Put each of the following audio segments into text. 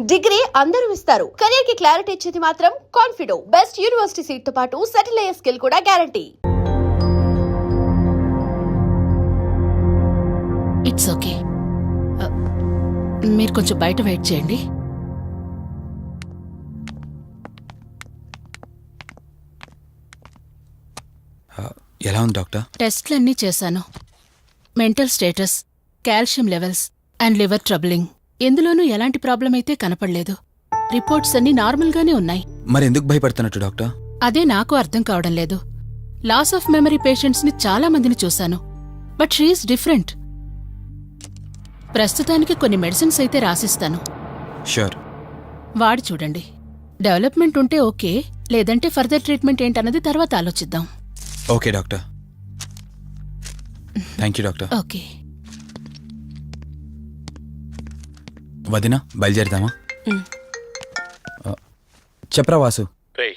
Degree అందరూ ఇస్తారు. Career కి క్లారిటీ ఇచ్చేది మాత్రం కాన్ఫిడో. బెస్ట్ యూనివర్సిటీ సీట్ తో పాటు సెటిల్ అయ్యే స్కిల్ కూడా గ్యారంటీ. It's okay. మీరు కొంచెం బయట వెయిట్ చేయండి. ఎలా ఉంది డాక్టర్? టెస్ట్లన్నీ చేశాను. Mental status, calcium levels and liver troubling, ఎందులోనూ ఎలాంటి ప్రాబ్లం అయితే కనపడలేదు. రిపోర్ట్స్ అన్నీ నార్మల్గానే ఉన్నాయి. మరి ఎందుకు భయపడుతున్నట్టు డాక్టర్? అదే నాకు అర్థం కావడం లేదు. లాస్ ఆఫ్ మెమరీ పేషెంట్స్ని చాలా మందిని చూశాను, బట్ షీఈస్ డిఫరెంట్. ప్రస్తుతానికి కొన్ని మెడిసిన్స్ అయితే రాసిస్తాను. షూర్. వాడి చూడండి. డెవలప్మెంట్ ఉంటే ఓకే, లేదంటే ఫర్దర్ ట్రీట్మెంట్ ఏంటన్నది తర్వాత ఆలోచిద్దాం. Okay doctor. Thank you doctor. Okay. వదినా బయలుదేరదామా? చెప్పరా వాసు. రేయ్,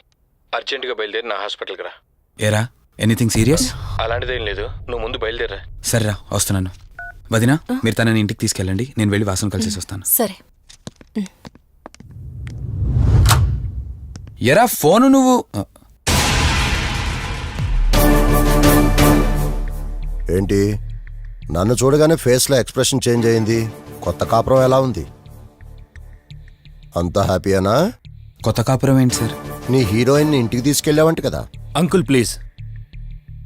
అర్జెంటుగా బయలుదేరి నా హాస్పిటల్కి రా. ఏరా, ఎనీథింగ్ సీరియస్? అలాంటిదేం లేదు, నువ్వు ముందు బయలుదేరా. సరేరా, వస్తున్నాను. వదినా, మీరు తనని ఇంటికి తీసుకెళ్ళండి, నేను వెళ్ళి వాసును కలిసేసి వస్తాను. సరే. ఎరా ఫోను నువ్వు. ఏంటి, నన్ను చూడగానే ఫేస్లో ఎక్స్ప్రెషన్ చేంజ్ అయింది? కొత్త కాపురం ఎలా ఉంది? అంతా హ్యాపీయేనా? కొత్త కాపురం ఏంటి సార్? నీ హీరోయిన్ని ఇంటికి తీసుకెళ్ళావంట కదా? అంకుల్ ప్లీజ్,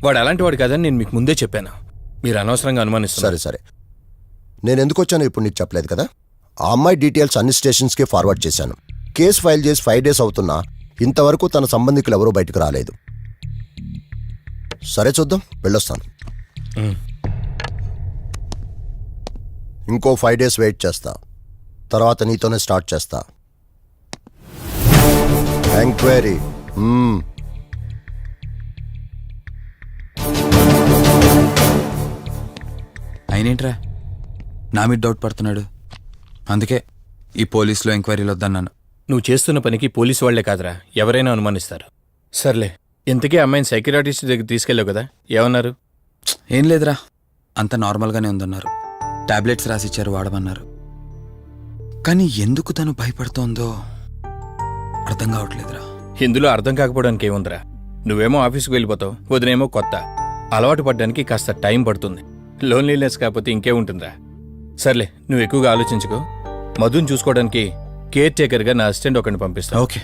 వాడు అలాంటి వాడు కాదని నేను మీకు ముందే చెప్పాను. మీరు అనవసరంగా అనుమానిస్తున్నారు. సరే సరే, నేను ఎందుకు వచ్చానో ఇప్పుడు నీకు చెప్పలేదు కదా. ఆ అమ్మాయి డీటెయిల్స్ అన్ని స్టేషన్స్కి ఫార్వర్డ్ చేశాను. కేసు ఫైల్ చేసి 5 days అవుతున్నా ఇంతవరకు తన సంబంధికులు ఎవరూ బయటకు రాలేదు. సరే చూద్దాం, వెళ్ళొస్తాను. ఇంకో 5 days వెయిట్ చేస్తా, తర్వాత నీతోనే స్టార్ట్ చేస్తా ఎంక్వైరీ. అయినేంట్రా నా మీద డౌట్ పడుతున్నాడు? అందుకే ఈ పోలీసులో ఎంక్వైరీలు వద్దన్నాను. నువ్వు చేస్తున్న పనికి పోలీసు వాళ్లే కాదురా, ఎవరైనా అనుమానిస్తారు. సర్లే, ఇంతకీ అమ్మాయిని సైకియాట్రిస్ట్ దగ్గర తీసుకెళ్ళావు కదా, ఏమన్నారు? ఏం లేదురా, అంత నార్మల్గానే ఉందన్నారు. టాబ్లెట్స్ రాసిచ్చారు, వాడమన్నారు. కానీ ఎందుకు తను భయపడుతోందో అర్థం కావట్లేదురా. ఇందులో అర్థం కాకపోవడానికి ఏముందిరా? నువ్వేమో ఆఫీస్కి వెళ్ళిపోతావు, వదినేమో కొత్త. అలవాటు పడ్డానికి కాస్త టైం పడుతుంది. లోన్లీనెస్ కాకపోతే ఇంకే ఉంటుందిరా. సర్లే, నువ్వు ఎక్కువగా ఆలోచించుకో. మధుని చూసుకోవడానికి కేర్ టేకర్గా నా అసిస్టెంట్ ఒకరిని పంపిస్తా. ఓకే.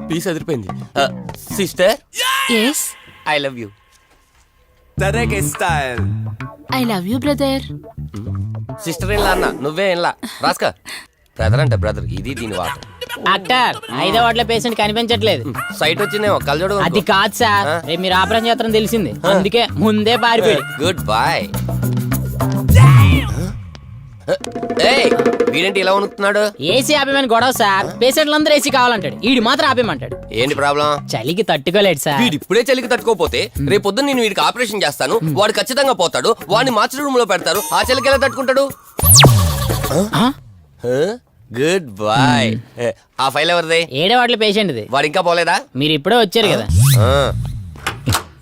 పీస్ అదిరిపోయింది. Sister, yes, I love you. I love you brother. Sister ఏం అన్న, నువ్వే ఏంలా రాస్కా. బ్రదర్ అంటే బ్రదర్, ఇది దీని వాట. డాక్టర్, 5వ వార్డులో పేషెంట్ కనిపించట్లేదు. సైట్ వచ్చిందేమో, కళ్ళజోడు. అది కాదు సార్, రేపు మీరు ఆపరేషన్ చేస్తారని తెలిసింది, అందుకే ముందే పారిపోయాడు. Good boy. ఏయ్, వీడేంటి ఇలా ఉనుకుతున్నాడు? ఏసీ ఆపేమని గొడవ సార్. పేషెంట్లందరూ ఏసీ కావాలంటాడు, ఈడు మాత్రం ఆపేమంటాడు. ఏంటి ప్రాబ్లం? చలికి తట్టుకోలేడు సార్. వీడు ఇప్పుడే చలికి తట్టుకోపోతే రేపు పొద్దున్న నేను వీడికి ఆపరేషన్ చేస్తాను, వాడు ఖచ్చితంగా పోతాడు, వాడిని మార్చి రూమ్ లో పెడతారు. ఆ చలికి ఎలా తట్టుకుంటాడు? Good boy. ఆ ఫైల్ ఎవరిది? 7వ వార్డులో పేషెంట్ది. వాడు ఇంకా పోలేదా? మీరు ఇప్పుడే వచ్చారు కదా.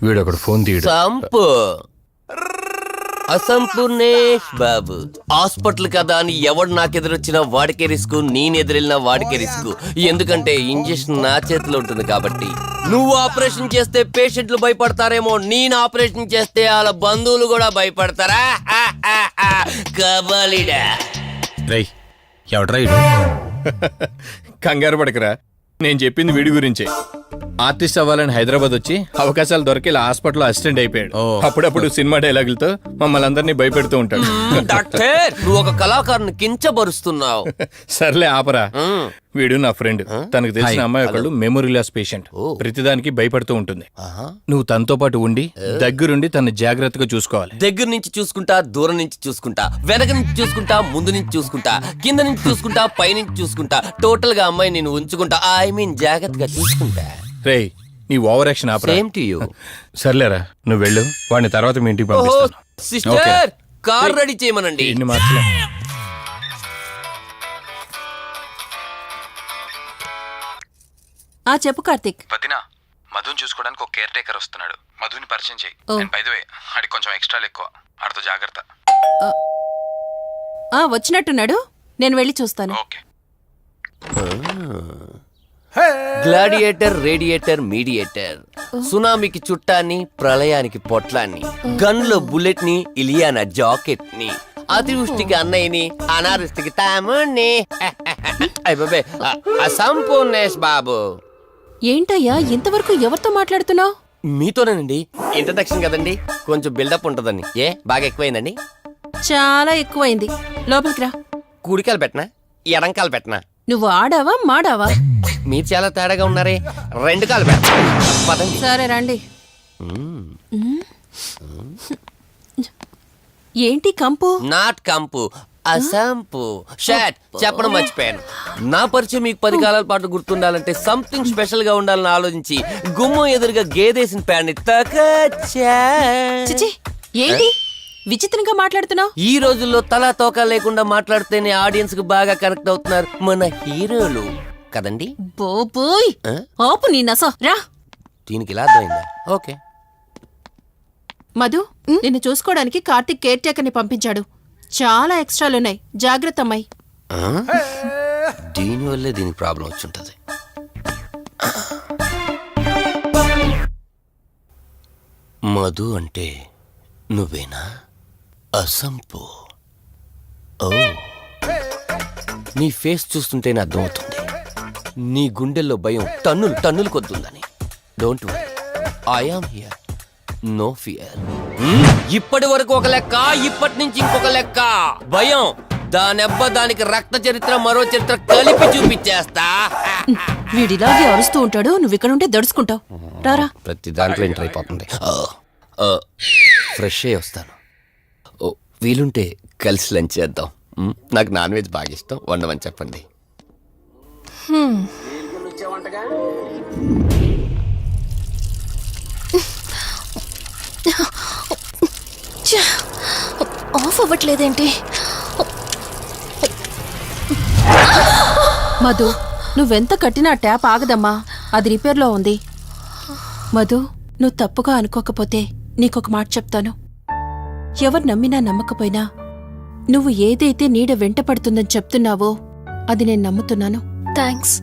వీడు ఒకడు ఫోన్ తీయడు. సంపు అసంపూర్ణేష్ బాబు. హాస్పిటల్ కదా అని ఎవడు నాకెదురొచ్చినా వాడికే రిస్క్, నేనెదిరెళ్ళినా వాడికే రిస్క్. ఎందుకంటే ఇంజెక్షన్ నా చేతిలో ఉంటుంది కాబట్టి. నువ్వు ఆపరేషన్ చేస్తే పేషెంట్లు భయపడతారేమో, నేను ఆపరేషన్ చేస్తే వాళ్ళ బంధువులు కూడా భయపడతారా? కబాలిడా. రేయ్, ఎవడ్రా ఇడు? కంగారు పడకరా, నేను చెప్పింది వీడి గురించే. ఆర్టిస్ట్ అవ్వాలని హైదరాబాద్ వచ్చి అవకాశాలు దొరికి ఇలా హాస్పిటల్లో అసిస్టెంట్ అయిపోయాడు. అప్పుడప్పుడు సినిమా డైలాగులతో మమ్మల్ని అందరినీ భయపెడుతూ ఉంటాడు. డాక్టర్, నువ్వు ఒక కళాకారుని కించబరుస్తున్నావు. సర్లే ఆపరా. వీడు నా ఫ్రెండ్. తనకు తెలిసిన అమ్మాయి ఒకళ్ళు మెమరీ లాస్ పేషెంట్. ప్రతిదానికి భయపడుతూ ఉంటుంది. నువ్వు తనతో పాటు ఉండి దగ్గరుండి తన జాగ్రత్తగా చూసుకోవాలి. దగ్గర నుంచి చూసుకుంటా, దూరం నుంచి చూసుకుంటా, వెనక నుంచి చూసుకుంటా, ముందు నుంచి చూసుకుంటా, కింద నుంచి చూసుకుంటా, పై నుంచి చూసుకుంటా, టోటల్ గా అమ్మాయి నేను ఉంచుకుంటా. ఐ మీన్ జాగ్రత్తగా చూసుకుంటా. రేయ్, నీ over action opera. Same to you. సర్లేరా నువ్వు వెళ్ళు, వాడిని తర్వాత మీ ఇంటికి ఓహో పంపిస్తాను. సిస్టర్, కార్ రెడీ చేయమనండి. ఇన్ని మార్చలే. చెప్పు కార్తిక్. వదినా, మధుని చూసుకోవడానికి ఒక కేర్ టేకర్ వస్తున్నాడు. మధుని పరిచయం చేయి. బై ద వే, ఆడికి కొంచెం ఎక్స్ట్రా ఎక్కువ, ఆడితో జాగ్రత్త. వచ్చినట్టున్నాడు, నేను వెళ్ళి చూస్తాను. ఓకే. గ్లాడియేటర్, రేడియేటర్, మీడియేటర్, సునామీకి చుట్టాన్ని, ప్రళయానికి పొట్లాన్ని, గన్లో బుల్లెట్ ని, ఇలియానా జాకెట్ ని, అతివృష్టికి అన్నయ్యని, అనావృష్టికి తమ్ముణ్ణి. అయిపోయి అసంపూర్ణేష్ బాబు. ఏంటయ్యా ఇంతవరకు ఎవరితో మాట్లాడుతున్నావు? మీతోనేనండి. ఇంట్రడక్షన్ కదండి, కొంచెం బిల్డప్ ఉంటదండి. బాగా ఎక్కువైందండి? చాలా ఎక్కువైంది. లోపలికి రా. కుడికాలు పెట్టనా, ఎడంకాలు పెట్టనా? నువ్వు ఆడావా మాడావా? మీరు చాలా తేడాగా ఉన్నారే. 2 కాలు పెట్ట. పదండి. సరే రండి. ఏంటి కంపు? నాట్ కంపు, అసంపు. షాట్ చెప్పడం మర్చిపోయాను. నా పరిచయం మీకు 10 కాలాల పాటు గుర్తుండాలంటే సంథింగ్ స్పెషల్ గా ఉండాలని ఆలోచించి గుమ్మం ఎదురుగా గేదేసిన ప్యాన్ని తకచ్చా. చిచి, ఏంటి విచిత్రంగా మాట్లాడుతున్నావు? ఈ రోజుల్లో తలా తోక లేకుండా మాట్లాడితేనే ఆడియన్స్ కు బాగా కనెక్ట్ అవుతున్నారు మన హీరోలు కదండి. బోబోయ్, ఆపు నీ నస. రా. దీనికి ఇలా అర్థమైందా? ఓకే. మధు, నిన్ను చూసుకోవడానికి కార్తిక్ కేర్ టేకర్ని పంపించాడు. చాలా ఎక్స్ట్రాలున్నాయి, జాగ్రత్త అమ్మాయి. దీనివల్లే దీనికి ప్రాబ్లం వచ్చుంటది. మధు అంటే నువ్వేనా? అసంపు. ఓ, నీ ఫేస్ చూస్తుంటేనే అర్థమవుతుంది నీ గుండెల్లో భయం టన్నులు టన్నులు కొద్దుందని. Don't worry, I am here, no fear. ఇప్పటి వరకు ఒక లెక్క, ఇప్పటి నుంచి ఇంకొక లెక్క. భయం దానెబ్బ, దానికి రక్త చరిత్ర, మరో చరిత్ర కలిపి చూపించేస్తా. వీడిలాగే అరుస్తూ ఉంటాడు, నువ్వు ఇక్కడ ఉంటే దడుచుకుంటావు. రారా. ప్రతి దాంట్లో ఎంటర్ అయిపోతుంది. ఫ్రెష్ అయ్యి వస్తాను. ఓ, వీలుంటే కలిసి లంచ్ చేద్దాం. నాకు నాన్ వెజ్ బాగా ఇష్టం, వండమని చెప్పండి. ఆఫ్ అవ్వట్లేదేంటి? మధు, నువ్వెంత కట్టినా ట్యాప్ ఆగదమ్మా, అది రిపేర్లో ఉంది. మధు, నువ్వు తప్పుగా అనుకోకపోతే నీకొక మాట చెప్తాను. ఎవరు నమ్మినా నమ్మకపోయినా నువ్వు ఏదైతే నీడ వెంట పడుతుందని చెప్తున్నావో అది నేను నమ్ముతున్నాను. థ్యాంక్స్,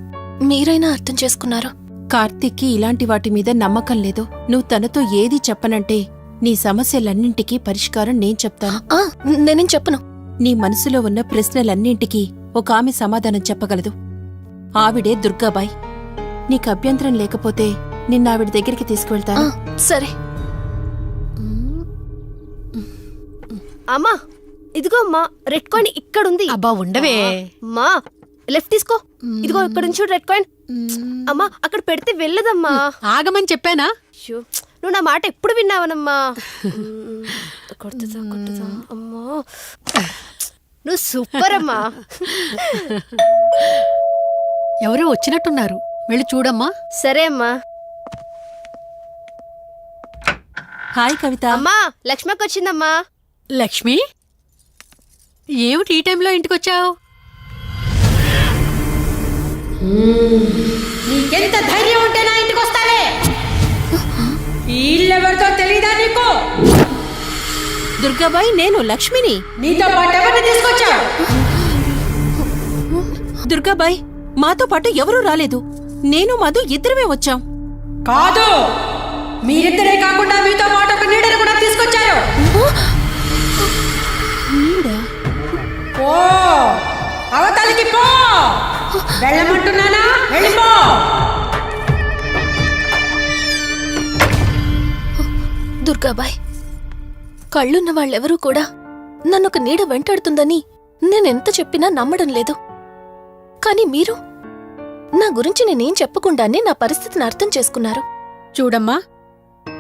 మీరైనా అర్థం చేసుకున్నారు. కార్తీక్కి ఇలాంటి వాటి మీద నమ్మకం లేదు. నువ్వు తనతో ఏది చెప్పనంటే నీ సమస్యలన్నింటికీ పరిష్కారం నేను చెప్తాను. నేనేం చెప్పను. నీ మనసులో ఉన్న ప్రశ్నలన్నింటికీ ఒక ఆమె సమాధానం చెప్పగలదు. ఆవిడే దుర్గాబాయ్. నీకు అభ్యంతరం లేకపోతే నిన్నావిడ దగ్గరికి తీసుకువెళ్తాను. సరే. అమ్మా, ఇదిగో అమ్మా, రెడ్ కాయిన్ ఇక్కడుంది. అబ్బా ఉండవే. అమ్మా, లెఫ్ట్ తీసుకో. ఇదిగో ఇక్కడ నుంచి రెడ్ కాయిన్. అమ్మా, అక్కడ పెడితే వెళ్ళదమ్మా. ఆగమని చెప్పానా? అయ్యో, నువ్వు నా మాట ఎప్పుడు విన్నావనమ్మా. కొడుతుందా కొడుతుందా. అమ్మా, నువ్వు సూపర్ అమ్మా. ఎవరో వచ్చినట్టున్నారు, వెళ్ళి చూడమ్మా. సరే అమ్మా. హాయ్ కవిత. అమ్మా, లక్ష్మకి వచ్చిందమ్మా. లక్ష్మి, ఏమిటి ఈ టైంలో ఇంటికొచ్చావు? నీకెంత ధైర్యం ఉంటే నా ఇంటికి వస్తావే? ఇల్లెవరితో తెలీదా నీకు? దుర్గాబాయ్, నేను లక్ష్మిని. నీతో పాటు ఎవరిని తీసుకొచ్చావు? దుర్గాబాయ్, మాతో పాటు ఎవరూ రాలేదు. నేను మధు ఇద్దరమే వచ్చాం. కాదు, మీరిద్దరే కాకుండా మీతో పాటు ఒక నీడను కూడా తీసుకొచ్చారు. పో, అవతలికి పో. వెళ్ళమంటున్నానా? వెళ్ళిపో. దుర్గాబాయ్, కళ్ళున్న వాళ్ళెవరూ కూడా నన్నొక నీడ వెంటాడుతుందని నేనెంత చెప్పినా నమ్మడం లేదు. కాని మీరు నా గురించి నేనేం చెప్పకుండానే నా పరిస్థితిని అర్థం చేసుకున్నారు. చూడమ్మా,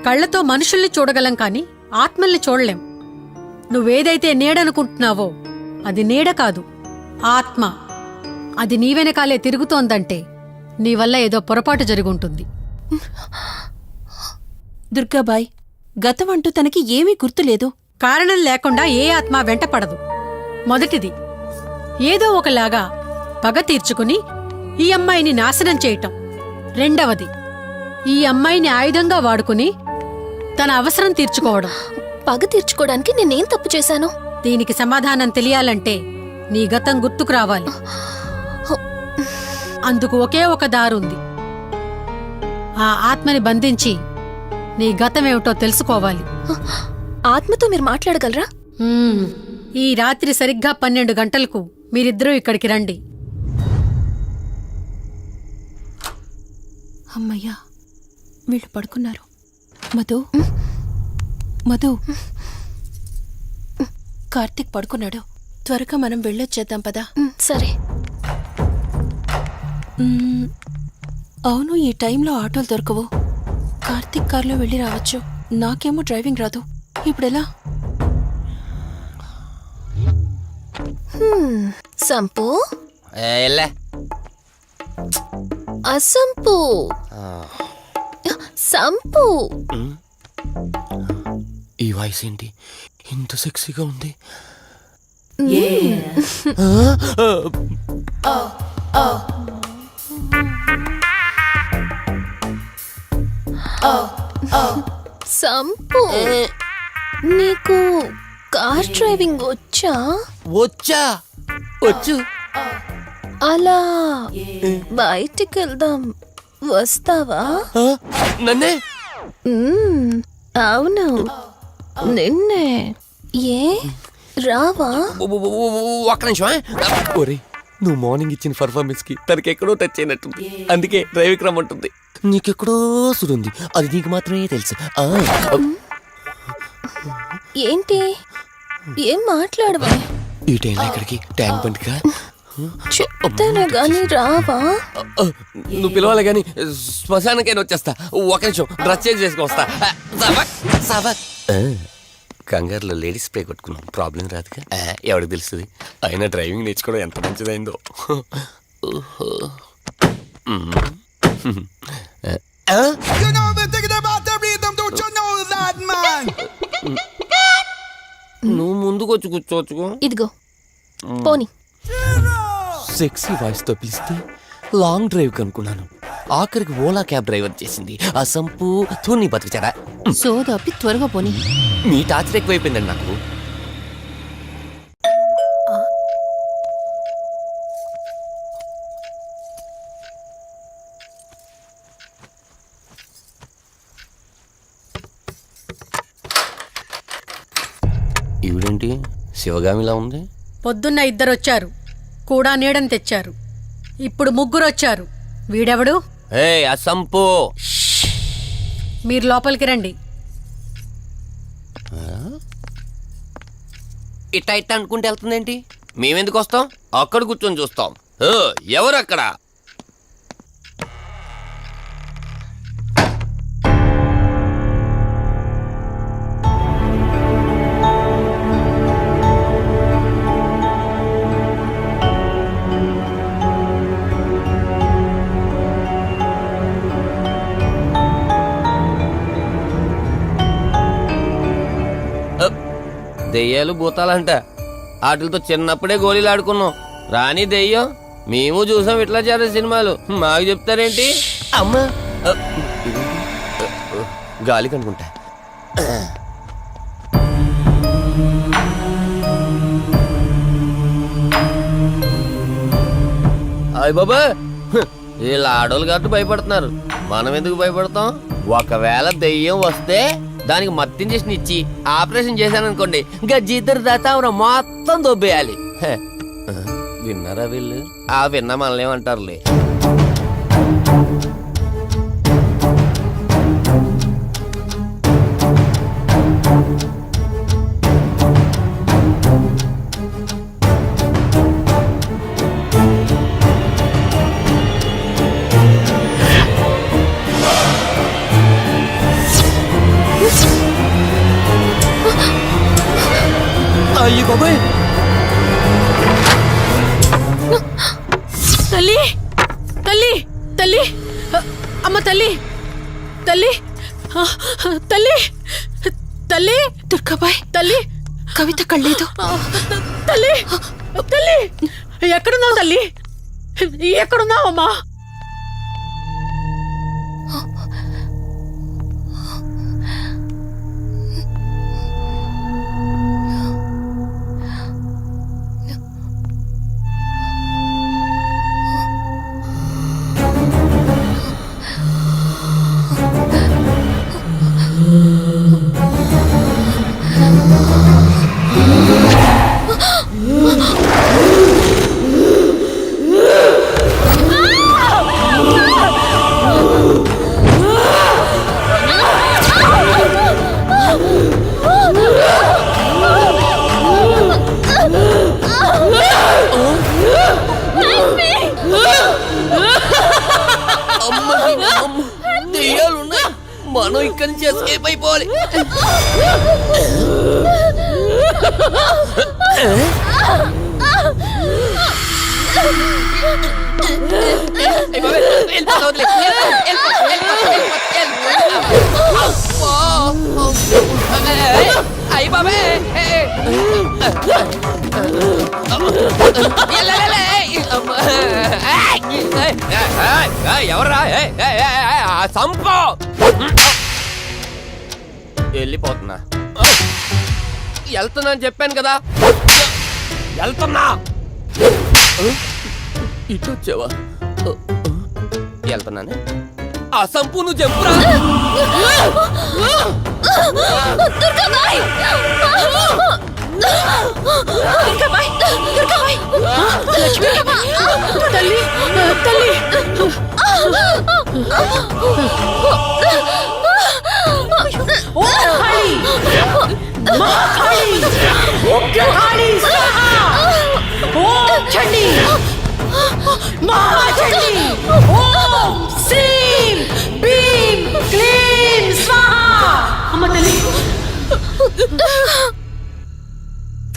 కళ్ళతో మనుషుల్ని చూడగలం కాని ఆత్మల్ని చూడలేం. నువ్వేదైతే నీడనుకుంటున్నావో అది నీడ కాదు, ఆత్మ. అది నీ వెనకాలే తిరుగుతోందంటే నీ వల్ల ఏదో పొరపాటు జరుగుంటుంది. దుర్గాబాయ్, గతం అంటూ తనకి ఏమీ గుర్తులేదు. కారణం లేకుండా ఏ ఆత్మ వెంట పడదు. మొదటిది, ఏదో ఒకలాగా పగ తీర్చుకుని ఈ అమ్మాయిని నాశనం చేయటం. రెండవది, ఈ అమ్మాయిని ఆయుధంగా వాడుకుని తన అవసరం తీర్చుకోవడం. పగ తీర్చుకోవడానికి నేనేం తప్పు చేశాను? దీనికి సమాధానం తెలియాలంటే నీ గతం గుర్తుకు రావాలి. అందుకు ఒకే ఒక దారుంది. ఆ ఆత్మని బంధించి నీ గతమేమిటో తెలుసుకోవాలి. ఆత్మతో మీరు మాట్లాడగలరా? ఈ రాత్రి సరిగ్గా 12 గంటలకు మీరిద్దరూ ఇక్కడికి రండి. అమ్మయ్యా, వీళ్ళు పడుకున్నారు. మధు, మధు, కార్తీక్ పడుకున్నాడు. త్వరగా మనం వెళ్ళొచ్చేద్దాం పదా. సరే. అవును, ఈ టైంలో ఆటోలు దొరకవు. కార్తీక్ కార్లో వెళ్ళి రావచ్చు. నాకేమో డ్రైవింగ్ రాదు. ఇప్పుడెలా? సంపు, ఎల్లే అసంపు, సంపు. ఈ వాయిస్ ఏంటి ఇంత సెక్సీగా ఉంది? సంపు, నీకు కార్ డ్రైవింగ్ వచ్చా? వచ్చు. అలా బయటికి వెళ్దాం, వస్తావా? నన్నే? అవును, నిన్నే. ఏ రావా? ఒక్క నిమిషం. ఒరే, నువ్వు మార్నింగ్ ఇచ్చిన పర్ఫార్మెన్స్ కి తనకి ఎక్కడో టచ్ అయినట్టుంది. అందుకే డ్రైవింగ్ రమ్మంటుంది. నీకెక్కడో సురుంది, అది నీకు మాత్రమే తెలుసు. ఏంటి? ఏం మాట్లాడవా? ఈ టైంలో ఎక్కడికి? ట్యాంక్ బండ్కా? చెప్తానే గాని రావా? నువ్వు పిలవాలి గాని శ్మశానకైనా వచ్చేస్తా. ఒక నిమిషం, డ్రెస్ చేంజ్ చేసుకుని వస్తా. కంగారులో లేడీస్ స్ప్రే కొట్టుకున్నాం, ప్రాబ్లం రాదుగా. ఎవరికి తెలుస్తుంది? అయినా డ్రైవింగ్ నేర్చుకోవడం ఎంత మంచిదైందో. నువ్వు ముందుకొచ్చి కూర్చోవచ్చు. ఇదిగో పోనీ. సెక్సీ వాయిస్ తో పిలిస్తే లాంగ్ డ్రైవ్ కనుక్కున్నాను. ఆఖరికి ఓలా క్యాబ్ డ్రైవర్ చేసింది ఆ సంపు. తూని బతికిచారా? సోదాపి త్వరగా పోనీ. మీ టార్చర్ ఎక్కువైపోయిందండి నాకు. ఈవిడేంటి శివగామిలా ఉంది? పొద్దున్న 2 వచ్చారు, కూడా నీడని తెచ్చారు. ఇప్పుడు 3 వచ్చారు. వీడెవడు? ఆ సంపు. మీరు లోపలికి రండి. ఇట్ట ఇట్ట అనుకుంటే వెళ్తుందేంటి? మేమెందుకు వస్తాం? అక్కడ కూర్చొని చూస్తాం. ఎవరు అక్కడ? దెయ్యాలు భూతాలంట. వాటితో చిన్నప్పుడే గోళీలు ఆడుకున్నాం. రాని దెయ్యం. మేము చూసాం ఇట్లా చేరే సినిమాలు. మాకు చెప్తారేంటి? అమ్మా, గాలి కనుకుంటా. అయ్య బాబా, వీళ్ళ ఆడోళ్ళు కాబట్టి భయపడుతున్నారు. మనం ఎందుకు భయపడతాం? ఒకవేళ దెయ్యం వస్తే దానికి మత్తు ఇంజెక్షన్ ఇచ్చి ఆపరేషన్ చేశాననుకోండి, గజ్జిద్దరు దాతావరం మొత్తం దొబ్బేయాలి. విన్నారా వీళ్ళు? విన్నా మనల్ని ఏమంటారులే. అయ్యి బాబాయ్, తల్లి, తల్లి, తల్లి, అమ్మ తల్లి, తల్లి ఆ, తల్లి తల్లి దుర్గాబాయ్ తల్లి కవిత కళ్ళేదు. తల్లి తల్లి ఎక్కడున్నావు తల్లి? ఎక్కడున్నావమ్మా? దెయ్యాలున్నాయి, మనం ఇక్కడి నుంచి ఎస్కేప్ అయిపోవాలి. అయ్యి బాబే ఎవర్రా సంపో వెళ్ళిపోతున్నా. వెళ్తున్నా అని చెప్పాను కదా, వెళ్తున్నా. ఇటు వచ్చావా? వెళ్తున్నాను. ఆ సంపు నువ్వు చెప్పురా. తల్లి తల్లి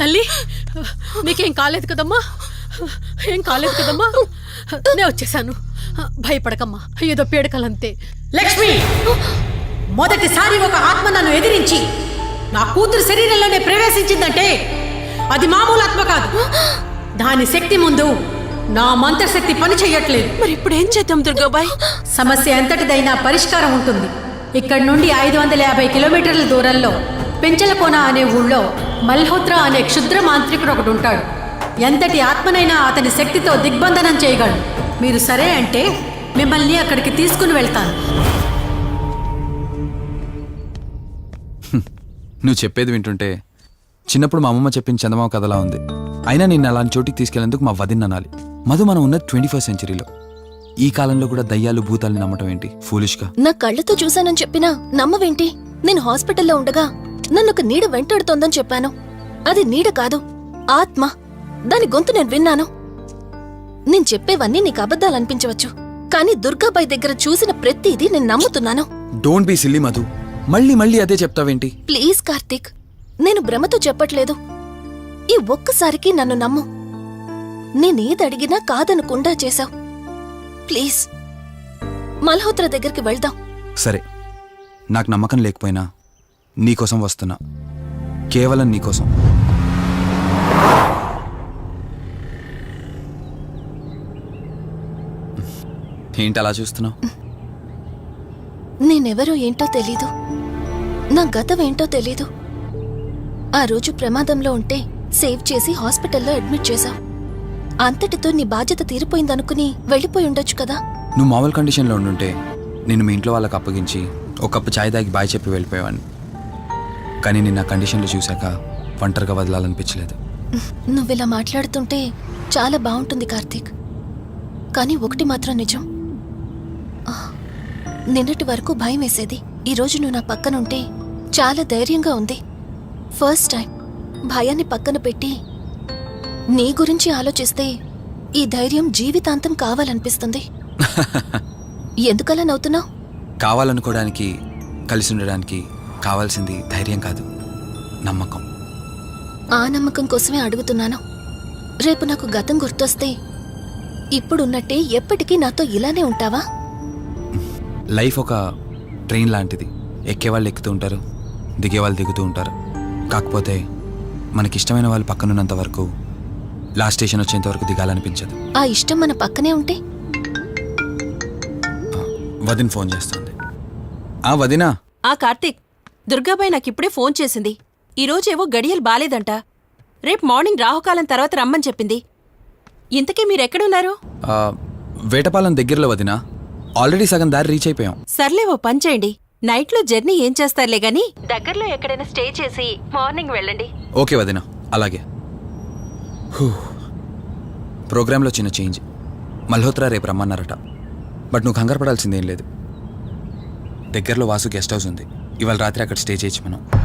తల్లి నీకేం కాలేదు కదమ్మా? ఏం కాలేదు కదమ్మా? నేను వచ్చేసాను, భయపడకమ్మా. ఏదో పీడకలంతే. లక్ష్మి, మొదటిసారి ఒక ఆత్మ నన్ను ఎదిరించి నా కూతురు శరీరంలోనే ప్రవేశించిందంటే అది మామూలు ఆత్మ కాదు. దాని శక్తి ముందు నా మంత్రశక్తి పని చెయ్యట్లేదు. మరి ఇప్పుడు ఏం చేద్దాం దుర్గాబాయ్? సమస్య ఎంతటిదైనా పరిష్కారం ఉంటుంది. ఇక్కడి నుండి 550 కిలోమీటర్ల దూరంలో పెంచలకోన అనే ఊళ్ళో మల్హోత్రా అనే క్షుద్ర మాంత్రికుడు ఒకడు ఉంటాడు. ఎంతటి ఆత్మనైనా అతని శక్తితో దిగ్బంధనం చేయగలడు. మీరు సరే అంటే మిమ్మల్ని అక్కడికి తీసుకుని వెళ్తాను. నువ్వు చెప్పేది వింటుంటే చిన్నప్పుడు మా అమ్మమ్మ చెప్పిన చందమామ కథలా ఉంది. అయినా నిన్ను అలాంటి చోటికి తీసుకెళ్లేందుకు మా వదిన అనాలి. మధు, మనం ఉన్నది 21st సెంచరీలో. ఈ కాలంలో కూడా దయ్యాలు భూతాల్ని నమ్మటం ఏంటి? ఫూలిష్గా. నా కళ్ళతో చూశానని చెప్పినా నమ్మవేంటి? నేను హాస్పిటల్లో ఉండగా నన్ను ఒక నీడ వెంటాడుతోందని చెప్పాను. అది నీడ కాదు, ఆత్మ. దాని గొంతు నేను విన్నాను. నేను చెప్పేవన్నీ నీకు అబద్ధాలనిపించవచ్చు, కానీ దుర్గాబాయ్ దగ్గర చూసిన ప్రతిదీ నేను నమ్ముతున్నాను. డోంట్ బీ సిల్లీ మధు, మళ్ళీ మళ్ళీ అదే చెప్తావేంటి? ప్లీజ్ కార్తీక్, నేను భ్రమతో చెప్పట్లేదు. ఈ ఒక్కసారికి నన్ను నమ్ము. నేనేదడిగినా కాదనకుండా చేశావు. ప్లీజ్ మల్హోత్రా దగ్గరికి వెళ్దాం. సరే, నాకు నమ్మకం లేకపోయినా నీకోసం వస్తున్నా. కేవలం నీకోసం. ఏంటి అలా చూస్తున్నావు? నేనెవరో ఏంటో తెలీదు, నా గతం ఏంటో తెలీదు. ఆ రోజు ప్రమాదంలో ఉంటే సేవ్ చేసి హాస్పిటల్లో అడ్మిట్ చేశావు. అంతటితో నీ బాధ్యత తీరిపోయిందనుకుని వెళ్ళిపోయి ఉండొచ్చు కదా. నువ్వు మామూలు కండిషన్లో ఉండుంటే నేను మీ ఇంట్లో వాళ్ళకి అప్పగించి ఒక కప్పు ఛాయ్ తాగి బాయ్ చెప్పి వెళ్ళిపోయేవాడిని. కానీ నిన్న కండిషన్లో చూశాక ఒంటరిగా వదలాలనిపించలేదు. నువ్విలా మాట్లాడుతుంటే చాలా బాగుంటుంది కార్తీక్, కానీ ఒకటి మాత్రం నిజం. నిన్నటి వరకు భయం వేసేది. ఈరోజు నువ్వు నా పక్కనుంటే చాలా ధైర్యంగా ఉంది. ఫస్ట్ టైం భయాన్ని పక్కన పెట్టి నీ గురించి ఆలోచిస్తే ఈ ధైర్యం జీవితాంతం కావాలనిపిస్తుంది. ఎందుకలా నవ్వుతున్నావు? కావాలనుకోవడానికి, కలిసి ఉండడానికి కావాల్సింది ధైర్యం కాదు, నమ్మకం. ఆ నమ్మకం కోసమే అడుగుతున్నాను. రేపు నాకు గతం గుర్తొస్తే ఇప్పుడున్నట్టే ఎప్పటికీ నాతో ఇలానే ఉంటావా? లైఫ్ ఒక ట్రైన్ లాంటిది. ఎక్కేవాళ్ళు ఎక్కుతూ ఉంటారు, దిగేవాళ్ళు దిగుతూ ఉంటారు. కాకపోతే మనకిష్టమైన వాళ్ళు పక్కనున్నంత వరకు లాస్ట్ స్టేషన్ వచ్చేంత వరకు దిగాలనిపించదు. ఆ ఇష్టం మన పక్కనే ఉంటే వదిన ఫోన్ చేస్తుంది. వదినా. కార్తీక్, దుర్గాబాయ్ నాకిప్పుడే ఫోన్ చేసింది. ఈరోజేవో గడియలు బాలేదంట. రేపు మార్నింగ్ రాహుకాలం తర్వాత రమ్మని చెప్పింది. ఇంతకీ మీరెక్కడున్నారు? వేటపాలెం దగ్గరలో వదినా. ఆల్రెడీ సగం దారి రీచ్ అయిపోయాం. సర్లే, ఓ పని చేయండి. నైట్లో జర్నీ ఏం చేస్తారులే గాని దగ్గరలో ఎక్కడైనా స్టే చేసి మార్నింగ్ వెళ్ళండి. ఓకే వదినా, అలాగే. ప్రోగ్రాంలో చిన్న చేంజ్. మల్హోత్రా రేపు రమ్మన్నారట. బట్ నువ్వు కంగారు పడాల్సిందేం లేదు. దగ్గరలో వాసు గెస్ట్ హౌస్ ఉంది. ఇవాళ రాత్రి అక్కడ స్టే చేయొచ్చు మనం.